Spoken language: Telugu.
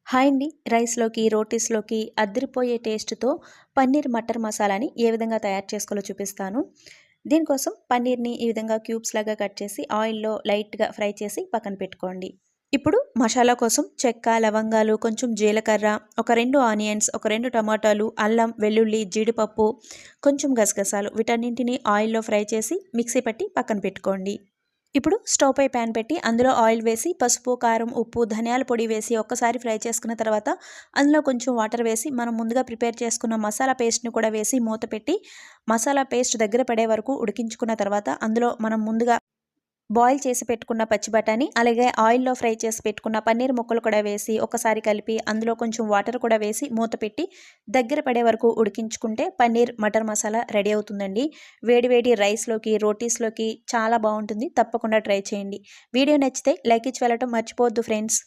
హాయ్ అండి. రైస్‌లోకి, రోటీస్‌లోకి అద్దిరిపోయే టేస్ట్‌తో పన్నీర్ మటర్ మసాలాని ఏ విధంగా తయారు చేసుకోవాలో చూపిస్తాను. దీనికోసం పన్నీర్‌ని ఈ విధంగా క్యూబ్స్ లాగా కట్ చేసి ఆయిల్‌లో లైట్‌గా ఫ్రై చేసి పక్కన పెట్టుకోండి. ఇప్పుడు మసాలా కోసం చెక్క, లవంగాలు, కొంచెం జీలకర్ర, ఒక 2 ఆనియన్స్, ఒక 2 టమాటాలు, అల్లం, వెల్లుల్లి, జీడిపప్పు, కొంచెం గసగసాలు వీటన్నింటిని ఆయిల్‌లో ఫ్రై చేసి మిక్సీ పట్టి పక్కన పెట్టుకోండి. ఇప్పుడు స్టవ్ పై ప్యాన్ పెట్టి అందులో ఆయిల్ వేసి పసుపు, కారం, ఉప్పు, ధనియాల పొడి వేసి ఒక్కసారి ఫ్రై చేసుకున్న తర్వాత అందులో కొంచెం వాటర్ వేసి మనం ముందుగా ప్రిపేర్ చేసుకున్న మసాలా పేస్ట్‌ని కూడా వేసి మూత పెట్టి మసాలా పేస్ట్ దగ్గర పడే వరకు ఉడికించుకున్న తర్వాత అందులో మనం ముందుగా బాయిల్ చేసి పెట్టుకున్న పచ్చి బఠానీ, అలాగే ఆయిల్‌లో ఫ్రై చేసి పెట్టుకున్న పన్నీర్ ముక్కలు కూడా వేసి ఒకసారి కలిపి అందులో కొంచెం వాటర్ కూడా వేసి మూత పెట్టి దగ్గర పడే వరకు ఉడికించుకుంటే పన్నీర్ మటర్ మసాలా రెడీ అవుతుందండి. వేడి వేడి రైస్‌లోకి, రోటీస్‌లోకి చాలా బావుంటుంది. తప్పకుండా ట్రై చేయండి. వీడియో నచ్చితే లైక్ ఇచ్చి వెళ్ళటం మర్చిపోవద్దు ఫ్రెండ్స్.